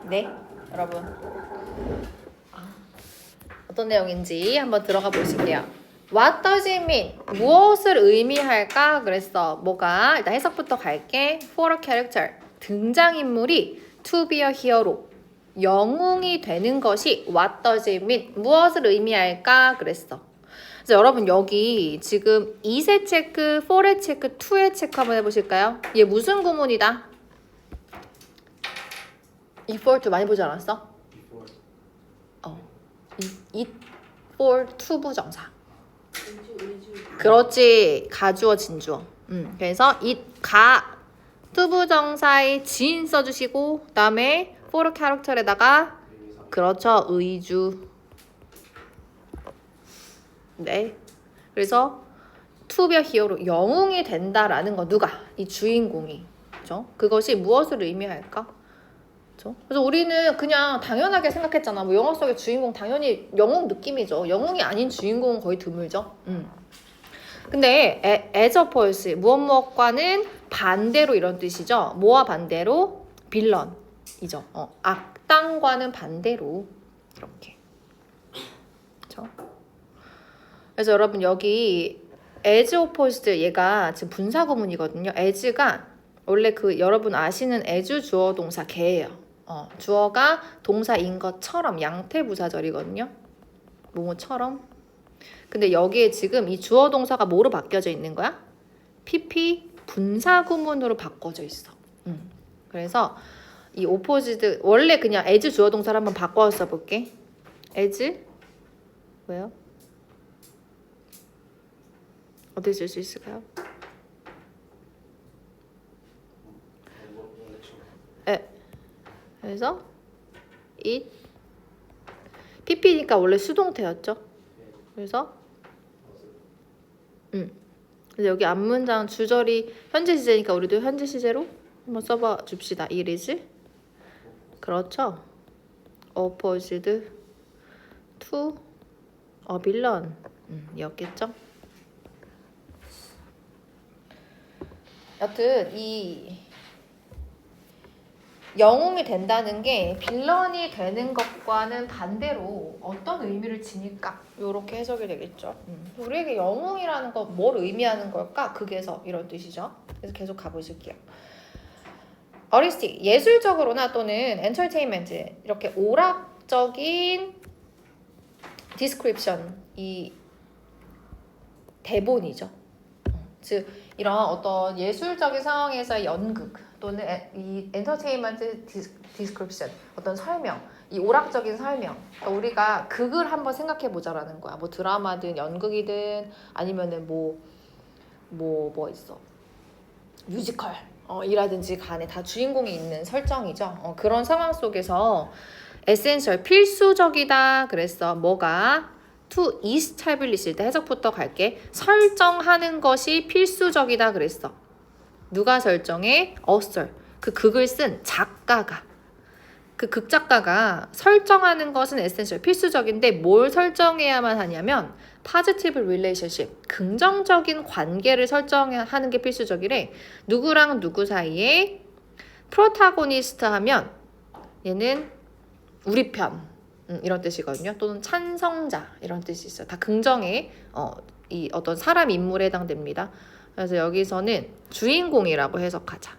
네, 여러분. 어떤 내용인지 한번 들어가 보실게요. What does it mean? 무엇을 의미할까? 그랬어. 뭐가? 일단 해석부터 갈게. For a character. 등장인물이 to be a hero. 영웅이 되는 것이 what does it mean? 무엇을 의미할까? 그랬어. 그래서 여러분 여기 지금 2세 체크, 4의 체크, 2의 체크 한번 해보실까요? 얘 무슨 구문이다? equal to 많이 보지 않았어? it for to 부정사. 그렇지. 가주어 진주어. 그래서 it 가 to 부정사의 진 써주시고 그다음에 for character에다가 그렇죠. 의주. 네. 그래서 to be a hero 영웅이 된다라는 거 누가? 이 주인공이. 그렇죠? 그것이 무엇을 의미할까? 그렇죠? 그래서 우리는 그냥 당연하게 생각했잖아. 뭐 영화 속의 주인공 당연히 영웅 느낌이죠. 영웅이 아닌 주인공은 거의 드물죠. 근데 as opposed 무엇과는 반대로 이런 뜻이죠. 뭐와 반대로? 빌런이죠. 악당과는 반대로 이렇게. 그렇죠? 그래서 여러분 여기 as opposed 얘가 지금 분사 구문이거든요. as가 원래 그 여러분 아시는 as 주어 동사 개예요. 주어가 동사인 것처럼 양태부사절이거든요. 뭐뭐처럼. 근데 여기에 지금 이 주어 동사가 뭐로 바뀌어져 있는 거야? PP 분사 구문으로 바꿔져 있어. 그래서 이 opposed 원래 그냥 as 주어 동사를 한번 바꿔서 써볼게. as 왜요? 어디 쓸 수 있을까요? 그래서 it PP니까 원래 수동태였죠. 그래서 그래서 여기 앞문장 주절이 현재 시제니까 우리도 현재 시제로 한번 써봐 줍시다. It is 그렇죠. opposed to a villain 이었겠죠. 여튼 이 영웅이 된다는 게 빌런이 되는 것과는 반대로 어떤 의미를 지닐까? 이렇게 해석이 되겠죠. 우리에게 영웅이라는 건 뭘 의미하는 걸까? 극에서 이런 뜻이죠. 그래서 계속 가보실게요. 어리스틱, 예술적으로나 또는 엔터테인먼트 이렇게 오락적인 디스크립션, 이 대본이죠. 즉 이런 어떤 예술적인 상황에서의 연극 또는 이 엔터테인먼트 디스크립션 어떤 설명 이 오락적인 설명 그러니까 우리가 극을 한번 생각해 보자라는 거야. 뭐 드라마든 연극이든 아니면은 뭐 있어 뮤지컬 이라든지 간에 다 주인공이 있는 설정이죠. 그런 상황 속에서 에센셜 필수적이다 그랬어. 뭐가 to establish 일단 해석부터 갈게. 설정하는 것이 필수적이다 그랬어. 누가 설정해? author. 그 극을 쓴 작가가. 그 극작가가 설정하는 것은 essential, 필수적인데 뭘 설정해야만 하냐면 positive relationship, 긍정적인 관계를 설정하는 게 필수적이래. 누구랑 누구 사이에 protagonist 하면 얘는 우리 편 이런 뜻이거든요. 또는 찬성자 이런 뜻이 있어요. 다 긍정의 이 어떤 사람 인물에 해당됩니다. 그래서 여기서는 주인공이라고 해석하자.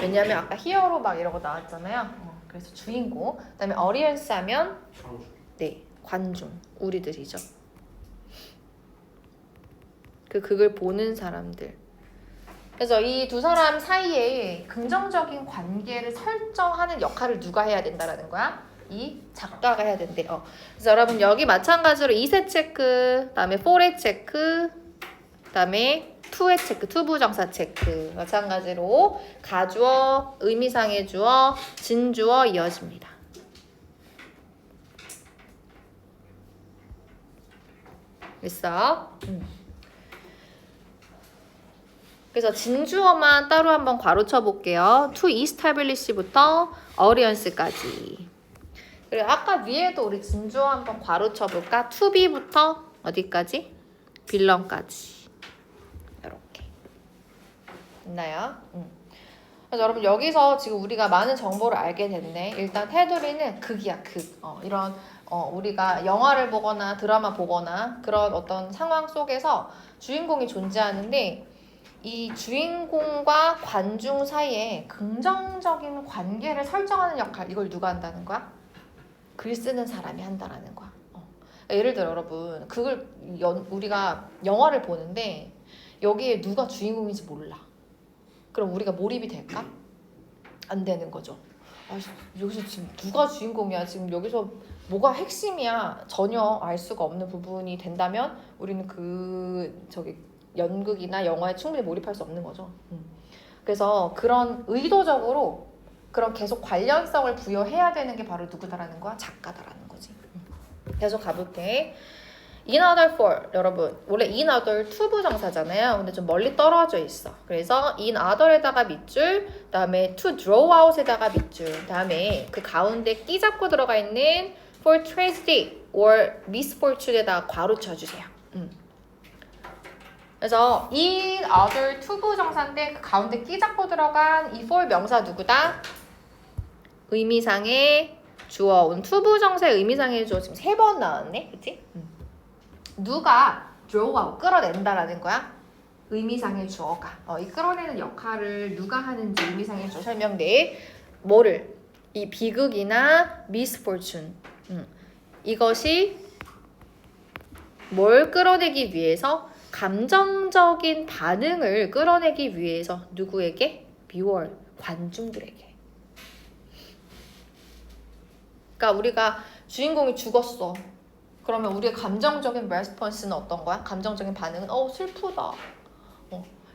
왜냐하면 아까 히어로 막 이러고 나왔잖아요. 그래서 주인공. 그다음에 어리언스 하면 네 관중 우리들이죠. 그 극을 보는 사람들. 그래서 이 두 사람 사이에 긍정적인 관계를 설정하는 역할을 누가 해야 된다라는 거야? 이 작가가 해야 된대요. 그래서 여러분 여기 마찬가지로 2세 체크, 그다음에 4의 체크, 그다음에 2의 체크, 투부정사 체크 마찬가지로 가주어, 의미상의 주어, 진주어 이어집니다. 됐어? 그래서 진주어만 따로 한번 괄호 쳐볼게요. to establish부터 audience까지. 그리고 아까 위에도 우리 진주어 한번 괄호 쳐볼까? to be부터 어디까지? 빌런까지. 이렇게. 있나요? 그래서 여러분 여기서 지금 우리가 많은 정보를 알게 됐네. 일단 테두리는 극이야, 극. 이런 우리가 영화를 보거나 드라마 보거나 그런 어떤 상황 속에서 주인공이 존재하는데 이 주인공과 관중 사이에 긍정적인 관계를 설정하는 역할, 이걸 누가 한다는 거야? 글 쓰는 사람이 한다라는 거야. 예를 들어 여러분 그걸 우리가 영화를 보는데 여기에 누가 주인공인지 몰라. 그럼 우리가 몰입이 될까? 안 되는 거죠. 여기서 지금 누가 주인공이야? 지금 여기서 뭐가 핵심이야? 전혀 알 수가 없는 부분이 된다면 우리는 연극이나 영화에 충분히 몰입할 수 없는 거죠. 그래서 그런 의도적으로 그런 계속 관련성을 부여해야 되는 게 바로 누구다라는 거야? 작가다라는 거지. 계속 가볼게. in order for, 여러분 원래 in order to 부정사잖아요. 근데 좀 멀리 떨어져 있어. 그래서 in order에다가 밑줄, 그다음에 to draw out에다가 밑줄, 그다음에 그 가운데 끼 잡고 들어가 있는 for tragedy or misfortune에다가 괄호 쳐주세요. 그래서 in order to 부정사인데 그 가운데 끼 잡고 들어간 이 for 명사 누구다? 의미상의 주어 온 to 부정사의 의미상의 주어 지금 3번 나왔네, 그치? 누가 draw out, 끌어낸다라는 거야? 의미상의 주어가. 이 끌어내는 역할을 누가 하는지 의미상의 주어 설명돼. 뭐를? 이 비극이나 misfortune. 이것이 뭘 끌어내기 위해서? 감정적인 반응을 끌어내기 위해서 누구에게? viewer, 관중들에게. 그러니까 우리가 주인공이 죽었어. 그러면 우리의 감정적인 레스폰스는 어떤 거야? 감정적인 반응은 슬프다.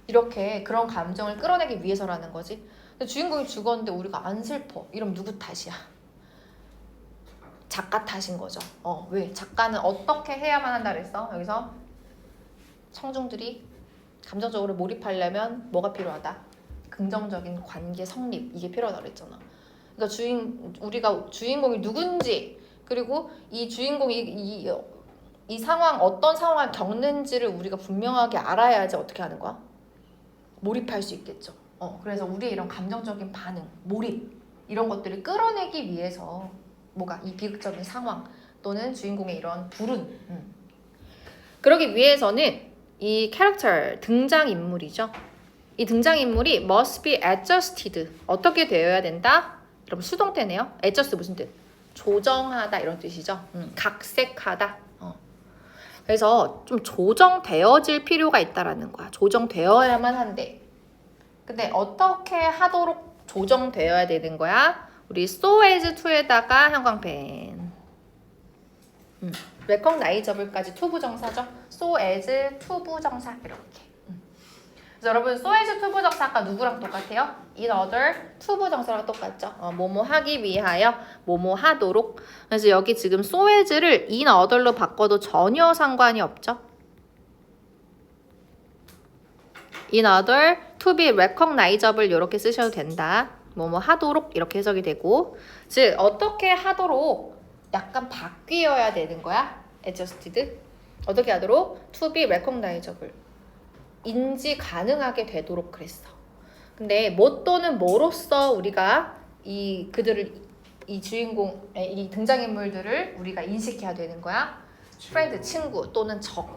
이렇게 그런 감정을 끌어내기 위해서라는 거지. 근데 주인공이 죽었는데 우리가 안 슬퍼. 이러면 누구 탓이야? 작가 탓인 거죠. 왜? 작가는 어떻게 해야만 한다 그랬어? 여기서 청중들이 감정적으로 몰입하려면 뭐가 필요하다? 긍정적인 관계 성립. 이게 필요하다 그랬잖아. 그러니까 우리가 주인공이 누군지, 그리고 이 주인공이 이 상황, 어떤 상황을 겪는지를 우리가 분명하게 알아야지 어떻게 하는 거야? 몰입할 수 있겠죠. 그래서 우리의 이런 감정적인 반응, 몰입 이런 것들을 끌어내기 위해서 뭐가 이 비극적인 상황 또는 주인공의 이런 불운 그러기 위해서는 이 캐릭터, 등장인물이죠. 이 등장인물이 must be adjusted. 어떻게 되어야 된다? 여러분 수동태네요. adjust 무슨 뜻? 조정하다 이런 뜻이죠. 각색하다. 그래서 좀 조정되어질 필요가 있다라는 거야. 조정되어야만 한데. 근데 어떻게 하도록 조정되어야 되는 거야? 우리 so as to에다가 형광펜. recognizable까지 to 부정사죠. so as to 부정사 이렇게. 그래서 여러분 so as to 부정사 아까 누구랑 똑같아요? in order to 부정사랑 똑같죠. 뭐뭐 하기 위하여, 뭐뭐 하도록. 그래서 여기 지금 so as를 in order로 바꿔도 전혀 상관이 없죠. in order to be recognizable 이렇게 쓰셔도 된다. 뭐뭐 하도록 이렇게 해석이 되고, 즉 어떻게 하도록 약간 바뀌어야 되는 거야. adjusted. 어떻게 하도록? to be recognizable. 인지 가능하게 되도록 그랬어. 근데 뭐 또는 뭐로써 우리가 이 주인공, 이 등장인물들을 우리가 인식해야 되는 거야. friend, 친구 또는 적.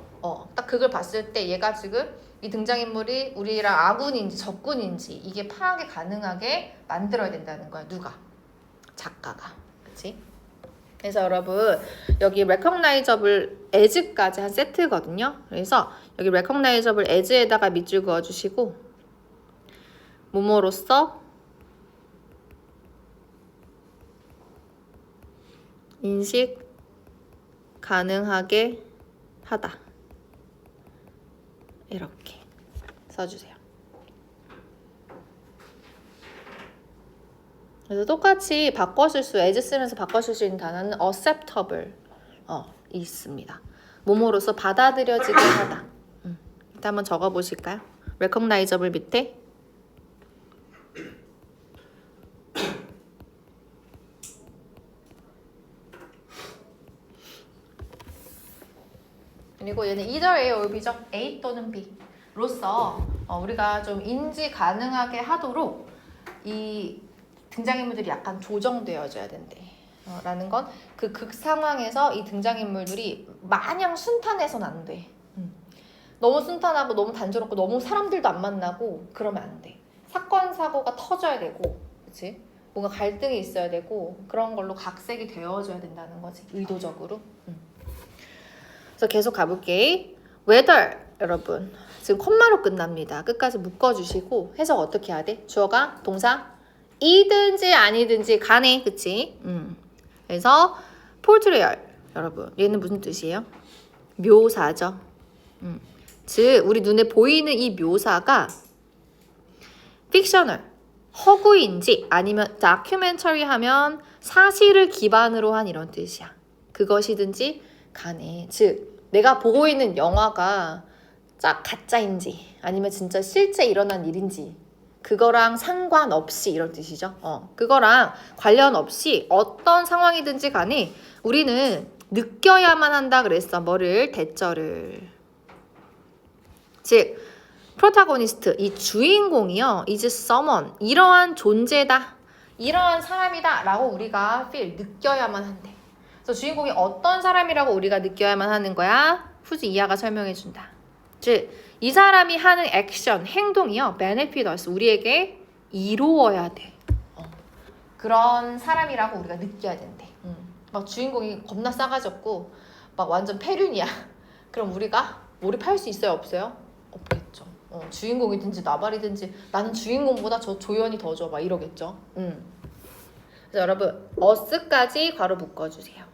딱 그걸 봤을 때 얘가 지금 이 등장인물이 우리랑 아군인지 적군인지 이게 파악이 가능하게 만들어야 된다는 거야. 누가? 작가가. 그치? 그래서 여러분 여기 recognizable as까지 한 세트거든요. 그래서 여기 recognizable as에다가 밑줄 그어주시고 뭐뭐로써 인식 가능하게 하다. 이렇게 써주세요. 그래서 똑같이 바꿔쓸 수, as 쓰면서 바꿔쓸 수 있는 단어는 acceptable 있습니다. 뭐뭐로서 받아들여지게 하다. 일단 한번 적어보실까요? recognizable 밑에 그리고 얘는 either A or B죠. A 또는 B 로서 우리가 좀 인지 가능하게 하도록 이 등장인물들이 약간 조정되어져야 된대. 라는 건 그 극 상황에서 이 등장인물들이 마냥 순탄해서는 안 돼. 너무 순탄하고 너무 단조롭고 너무 사람들도 안 만나고 그러면 안 돼. 사건 사고가 터져야 되고, 그렇지? 뭔가 갈등이 있어야 되고 그런 걸로 각색이 되어줘야 된다는 거지. 의도적으로. 그래서 계속 가볼게. whether 여러분 지금 콤마로 끝납니다. 끝까지 묶어주시고 해석 어떻게 해야 돼? 주어가 동사 이든지 아니든지 간에, 그치? 그래서 portrayal 여러분 얘는 무슨 뜻이에요? 묘사죠. 즉 우리 눈에 보이는 이 묘사가 fictional 허구인지 아니면 다큐멘터리 하면 사실을 기반으로 한 이런 뜻이야. 그것이든지 간에, 즉 내가 보고 있는 영화가 가짜인지 아니면 진짜 실제 일어난 일인지 그거랑 상관없이 이런 뜻이죠. 그거랑 관련 없이 어떤 상황이든지 간에 우리는 느껴야만 한다 그랬어. 뭐를? 대절을. 즉 프로타고니스트, 이 주인공이요, is someone, 이러한 존재다, 이러한 사람이다 라고 우리가 feel, 느껴야만 한대. 그래서 주인공이 어떤 사람이라고 우리가 느껴야만 하는 거야? 후지 이하가 설명해준다. 즉 이 사람이 하는 액션, 행동이요, benefit us, 우리에게 이로워야 돼. 그런 사람이라고 우리가 느껴야 된대. 막 주인공이 겁나 싸가지 없고 막 완전 폐륜이야. 그럼 우리가 몰입할 수 있어요, 없어요? 없겠죠. 주인공이든지 나발이든지 나는 주인공보다 저 조연이 더 좋아 막 이러겠죠. 그래서 여러분 us까지 괄호 묶어주세요.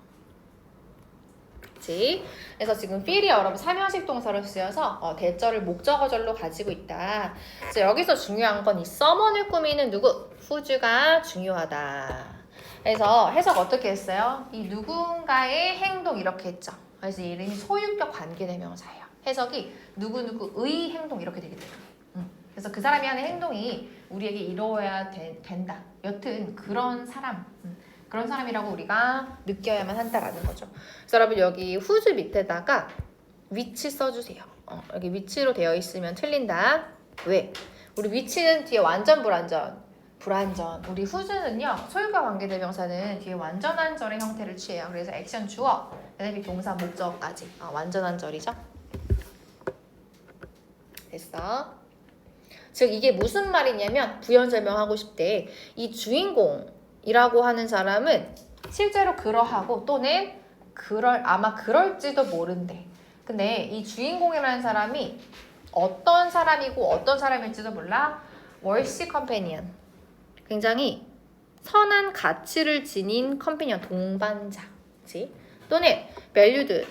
그치? 그래서 지금 feel이 여러분 삼형식 동사로 쓰여서 대절을 목적어절로 가지고 있다. 그래서 여기서 중요한 건 이 someone을 꾸미는 누구? who's가 중요하다. 그래서 해석 어떻게 했어요? 이 누군가의 행동 이렇게 했죠. 그래서 이름이 소유격 관계대명사예요. 해석이 누구누구의 행동 이렇게 되기 때문에. 그래서 그 사람이 하는 행동이 우리에게 이루어야 된다. 여튼 그런 사람, 그런 사람이라고 우리가 느껴야만 한다라는 거죠. 그래서 여러분 여기 whose 밑에다가 위치 써주세요. 여기 위치로 되어 있으면 틀린다. 왜? 우리 위치는 뒤에 완전 불완전. 우리 whose는요, 소유과 관계대명사는 뒤에 완전한 절의 형태를 취해요. 그래서 액션 주어, 그다음에 동사 목적어까지 완전한 절이죠. 됐어. 즉 이게 무슨 말이냐면 부연 설명하고 싶대. 이 주인공이라고 하는 사람은 실제로 그러하고 또는 아마 그럴지도 모른대. 근데 이 주인공이라는 사람이 어떤 사람이고 어떤 사람일지도 몰라. 월시 컴패니언, 굉장히 선한 가치를 지닌 컴패니언, 동반자, 그치? 또는 valued,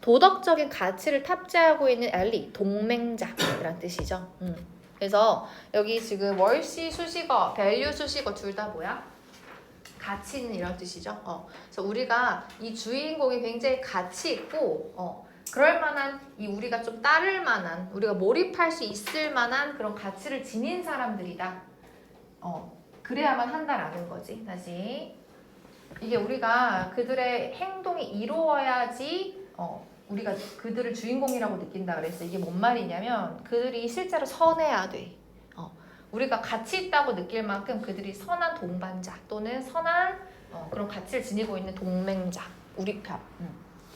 도덕적인 가치를 탑재하고 있는 ally, 동맹자라는 뜻이죠. 그래서 여기 지금 월시 수식어, value 수식어 둘 다 뭐야? 가치 있는 이런 뜻이죠. 그래서 우리가 이 주인공이 굉장히 가치 있고 그럴 만한, 이 우리가 좀 따를 만한, 우리가 몰입할 수 있을 만한 그런 가치를 지닌 사람들이다. 그래야만 한다라는 거지. 다시 이게 우리가 그들의 행동이 이루어야지 우리가 그들을 주인공이라고 느낀다 그랬어. 이게 뭔 말이냐면 그들이 실제로 선해야 돼. 우리가 가치 있다고 느낄 만큼 그들이 선한 동반자 또는 선한 그런 가치를 지니고 있는 동맹자, 우리 편,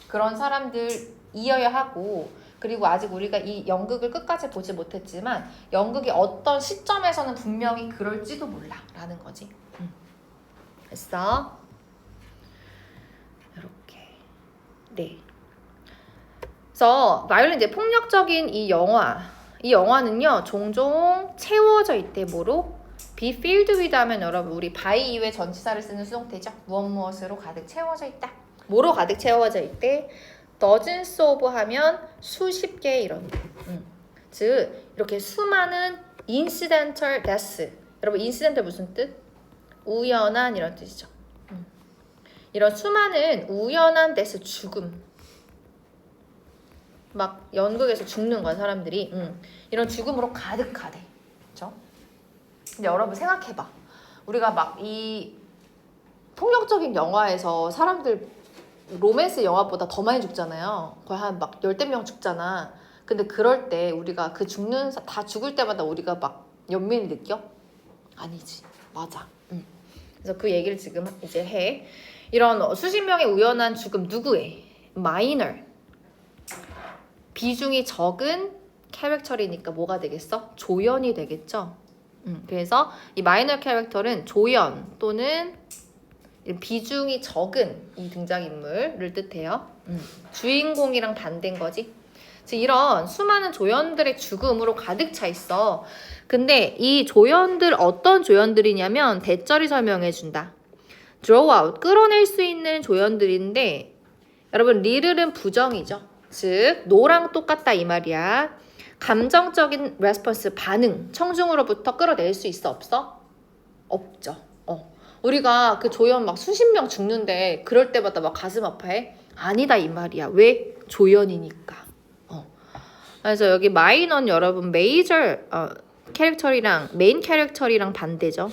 그런 사람들이어야 하고, 그리고 아직 우리가 이 연극을 끝까지 보지 못했지만 연극이 어떤 시점에서는 분명히 그럴지도 몰라 라는 거지. 됐어? 이렇게. 네. 그래서 바이올린 이제 폭력적인 이 영화는요 종종 채워져 있대. 뭐로? be filled with 하면 여러분 우리 by 이외 전치사를 쓰는 수동태죠. 무엇으로 가득 채워져 있다. 뭐로 가득 채워져 있대? dozens of 하면 수십 개 이런. 즉 이렇게 수많은 incidental death. 여러분 incidental 무슨 뜻? 우연한 이런 뜻이죠. 이런 수많은 우연한 death, 죽음. 막 연극에서 죽는 거야 사람들이. 이런 죽음으로 가득하대. 그렇죠? 근데 여러분 생각해봐. 우리가 막 이 폭력적인 영화에서 사람들 로맨스 영화보다 더 많이 죽잖아요. 거의 한 막 10명 죽잖아. 근데 그럴 때 우리가 다 죽을 때마다 우리가 막 연민을 느껴? 아니지. 맞아. 그래서 그 얘기를 지금 이제 해. 이런 수십 명의 우연한 죽음 누구의? minor. 비중이 적은 캐릭터리니까 뭐가 되겠어? 조연이 되겠죠? 그래서 이 마이너 캐릭터는 조연 또는 비중이 적은 이 등장인물을 뜻해요. 주인공이랑 반대인 거지. 즉 이런 수많은 조연들의 죽음으로 가득 차 있어. 근데 이 조연들 어떤 조연들이냐면 대절이 설명해 준다. draw out, 끌어낼 수 있는 조연들인데 여러분 리를은 부정이죠. 즉 노랑 똑같다 이 말이야. 감정적인 레스폰스 반응 청중으로부터 끌어낼 수 있어 없어? 없죠. 우리가 그 조연 막 수십 명 죽는데 그럴 때마다 막 가슴 아파해? 아니다 이 말이야. 왜? 조연이니까. 그래서 여기 마이너는 여러분 메이저 캐릭터리랑 메인 캐릭터리랑 반대죠.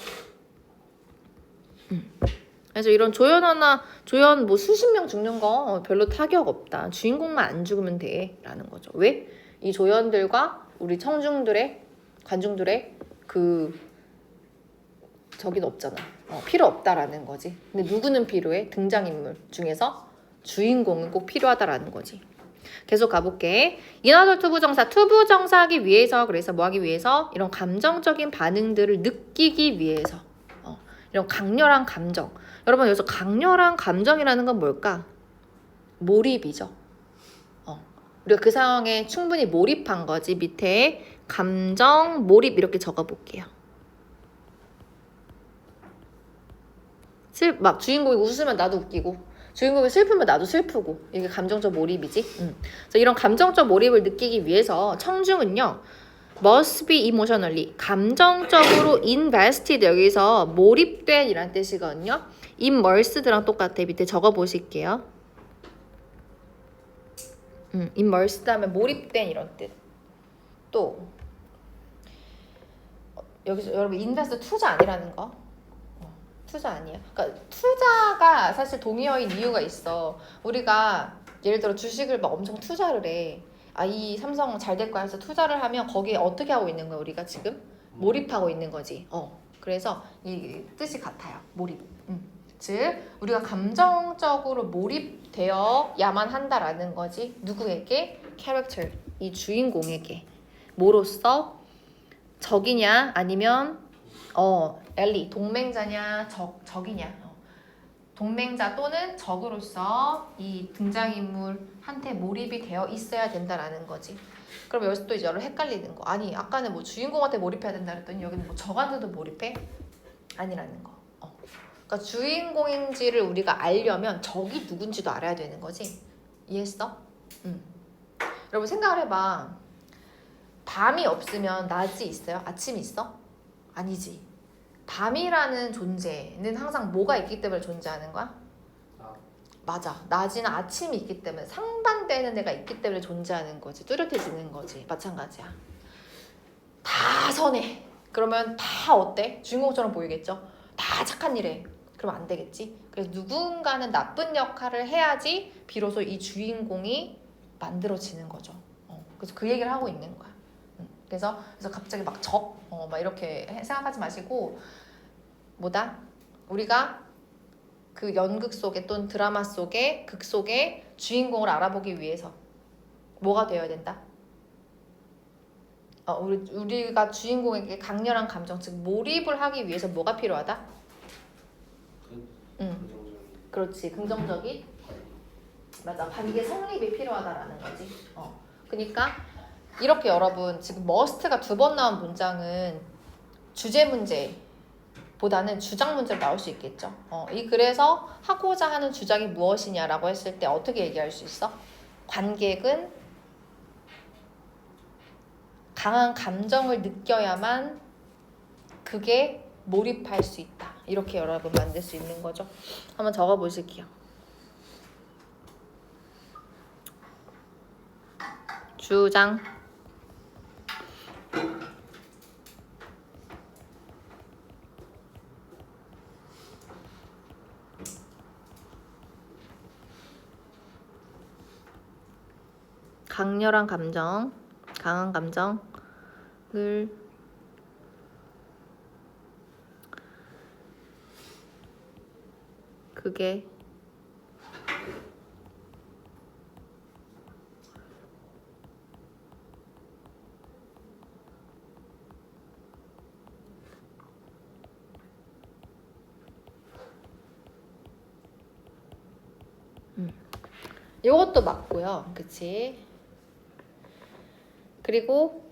그래서 이런 조연 뭐 수십 명 죽는 거 별로 타격 없다. 주인공만 안 죽으면 돼 라는 거죠. 왜? 이 조연들과 우리 청중들의 관중들의 그 저기는 없잖아. 필요 없다라는 거지. 근데 누구는 필요해? 등장인물 중에서 주인공은 꼭 필요하다라는 거지. 계속 가볼게. 인어들 투부정사 투부정사하기 위해서 그래서 뭐 하기 위해서? 이런 감정적인 반응들을 느끼기 위해서 이런 강렬한 감정. 여러분 여기서 강렬한 감정이라는 건 뭘까? 몰입이죠. 우리가 그 상황에 충분히 몰입한 거지. 밑에 감정 몰입 이렇게 적어볼게요. 막 주인공이 웃으면 나도 웃기고 주인공이 슬프면 나도 슬프고 이게 감정적 몰입이지. 그래서 이런 감정적 몰입을 느끼기 위해서 청중은요 must be emotionally 감정적으로 invested 여기서 몰입된 이란 뜻이거든요. immersed랑 똑같아. 밑에 적어보실게요. immersed 하면 몰입된 이런 뜻. 또 여기서 여러분 invest 투자 아니라는 거. 투자 아니야. 그러니까 투자가 사실 동의어인 이유가 있어. 우리가 예를 들어 주식을 막 엄청 투자를 해. 이 삼성 잘 될 거야 해서 투자를 하면 거기에 어떻게 하고 있는 거야? 우리가 지금 몰입하고 있는 거지. 그래서 이 뜻이 같아요. 몰입. 즉 우리가 감정적으로 몰입되어야만 한다라는 거지. 누구에게? 캐릭터. 이 주인공에게. 뭐로써? 적이냐 아니면 엘리 동맹자냐 적이냐 동맹자 또는 적으로서 이 등장인물한테 몰입이 되어 있어야 된다라는 거지. 그럼 여기서 또 이제 헷갈리는 거. 아니 아까는 뭐 주인공한테 몰입해야 된다 그랬더니 여기는 뭐 적한테도 몰입해? 아니라는 거. 그러니까 주인공인지를 우리가 알려면 적이 누군지도 알아야 되는 거지. 이해했어? 여러분 생각을 해봐. 밤이 없으면 낮이 있어요? 아침이 있어? 아니지. 밤이라는 존재는 항상 뭐가 있기 때문에 존재하는 거야? 맞아. 낮이나 아침이 있기 때문에 상반되는 애가 있기 때문에 존재하는 거지. 뚜렷해지는 거지. 마찬가지야. 다 선해. 그러면 다 어때? 주인공처럼 보이겠죠? 다 착한 일 해. 그러면 안 되겠지? 그래서 누군가는 나쁜 역할을 해야지 비로소 이 주인공이 만들어지는 거죠. 그래서 그 얘기를 하고 있는 거야. 그래서 갑자기 막 막 이렇게 생각하지 마시고 뭐다? 우리가 그 연극 속에 또는 드라마 속에 극 속에 주인공을 알아보기 위해서 뭐가 되어야 된다? 우리가 주인공에게 강렬한 감정, 즉 몰입을 하기 위해서 뭐가 필요하다? 그렇지, 긍정적인 맞아, 관계 성립이 필요하다라는 거지. 그러니까 이렇게 여러분 지금 머스트가 2번 나온 문장은 주제 문제보다는 주장 문제로 나올 수 있겠죠. 이 글에서 하고자 하는 주장이 무엇이냐라고 했을 때 어떻게 얘기할 수 있어? 관객은 강한 감정을 느껴야만 그게 몰입할 수 있다. 이렇게 여러분 만들 수 있는 거죠. 한번 적어보실게요. 주장 강렬한 감정, 강한 감정을 그게 이것도 맞고요. 그치? 그리고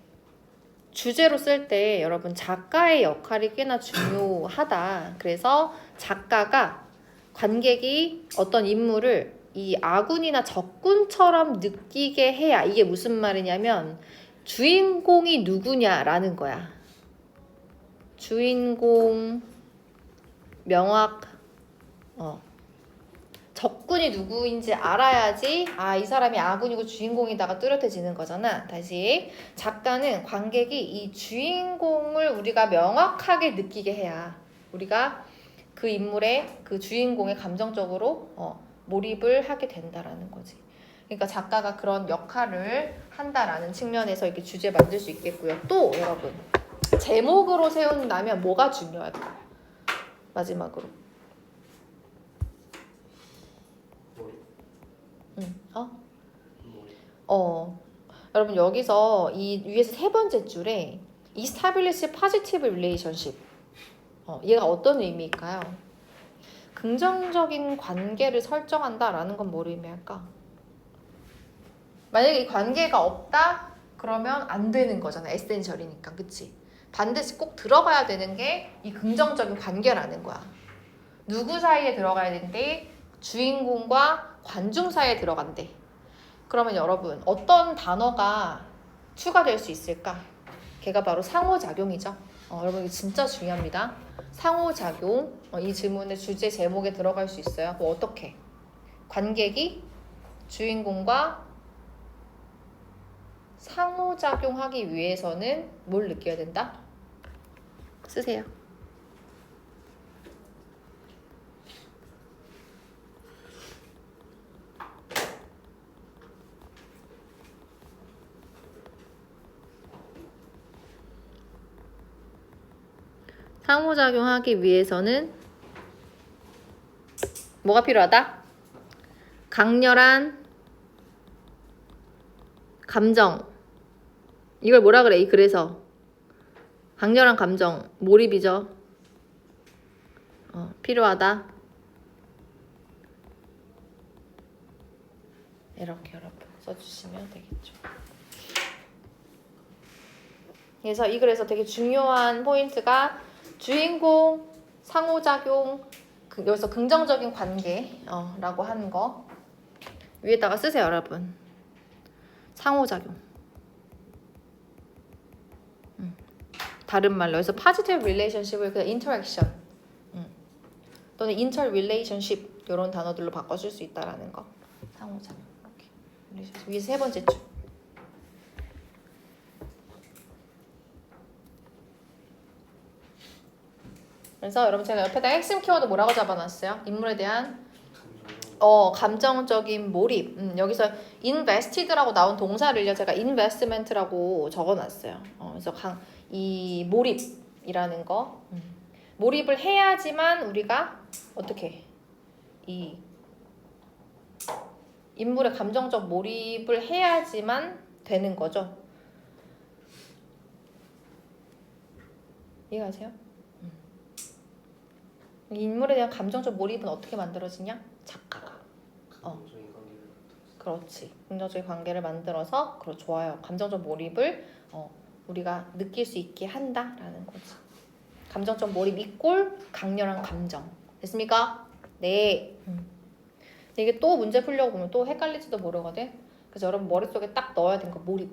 주제로 쓸 때 여러분 작가의 역할이 꽤나 중요하다. 그래서 작가가 관객이 어떤 인물을 이 아군이나 적군처럼 느끼게 해야, 이게 무슨 말이냐면 주인공이 누구냐라는 거야. 주인공 명확 적군이 누구인지 알아야지 이 사람이 아군이고 주인공이다가 뚜렷해지는 거잖아. 다시 작가는 관객이 이 주인공을 우리가 명확하게 느끼게 해야 우리가 그 인물의 그 주인공의 감정적으로 몰입을 하게 된다라는 거지. 그러니까 작가가 그런 역할을 한다라는 측면에서 이렇게 주제 만들 수 있겠고요. 또 여러분 제목으로 세운다면 뭐가 중요할까? 마지막으로. 여러분 여기서 이 위에서 세 번째 줄에 establish positive relationship 얘가 어떤 의미일까요? 긍정적인 관계를 설정한다라는 건 뭘 의미할까? 만약에 이 관계가 없다? 그러면 안 되는 거잖아. 에센셜이니까. 그치? 반드시 꼭 들어가야 되는 게 이 긍정적인 관계라는 거야. 누구 사이에 들어가야 되는데 주인공과 관중 사이에 들어간대. 그러면 여러분 어떤 단어가 추가될 수 있을까? 걔가 바로 상호작용이죠. 여러분 이거 진짜 중요합니다. 상호작용. 이 질문의 주제 제목에 들어갈 수 있어요. 뭐 어떻게? 관객이 주인공과 상호작용하기 위해서는 뭘 느껴야 된다? 쓰세요. 상호작용하기 위해서는 뭐가 필요하다? 강렬한 감정. 이걸 뭐라 그래? 그래서 강렬한 감정, 몰입이죠. 필요하다. 이렇게 여러분 써주시면 되겠죠. 그래서 이 글에서 되게 중요한 포인트가 주인공, 상호작용, 여기서 긍정적인 관계라고 하는 거 위에다가 쓰세요, 여러분. 상호작용. 다른 말로 여기서 positive relationship을 그냥 interaction 또는 interrelationship 이런 단어들로 바꿔 쓸 수 있다라는 거. 상호작용. 이렇게. 위에서 세 번째 줄. 그래서 여러분 제가 옆에다 핵심 키워드 뭐라고 잡아놨어요? 인물에 대한 감정적인 몰입. 여기서 invested라고 나온 동사를요 제가 investment라고 적어놨어요. 그래서 이 몰입이라는 거. 몰입을 해야지만 우리가 어떻게 이 인물의 감정적 몰입을 해야지만 되는 거죠. 이해가세요? 이 인물에 대한 감정적 몰입은 어떻게 만들어지냐? 작가가. 그렇지. 긍정적인 관계를 만들어서 좋아요. 감정적 몰입을 우리가 느낄 수 있게 한다라는 거지. 감정적 몰입 이꼴 강렬한 감정. 됐습니까? 네. 이게 또 문제 풀려고 보면 또 헷갈릴지도 모르거든. 그래서 여러분 머릿속에 딱 넣어야 되는 거 몰입.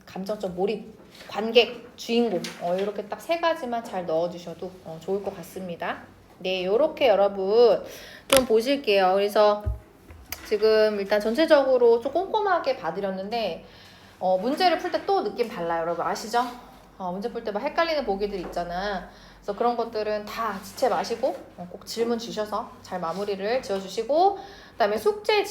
감정적 몰입. 관객, 주인공. 이렇게 딱 세 가지만 잘 넣어주셔도 좋을 것 같습니다. 네, 요렇게 여러분 좀 보실게요. 그래서 지금 일단 전체적으로 좀 꼼꼼하게 봐드렸는데 문제를 풀 때 또 느낌 달라요. 여러분 아시죠? 문제 풀 때 막 헷갈리는 보기들 있잖아. 그래서 그런 것들은 다 지체 마시고 꼭 질문 주셔서 잘 마무리를 지어주시고 그다음에 숙제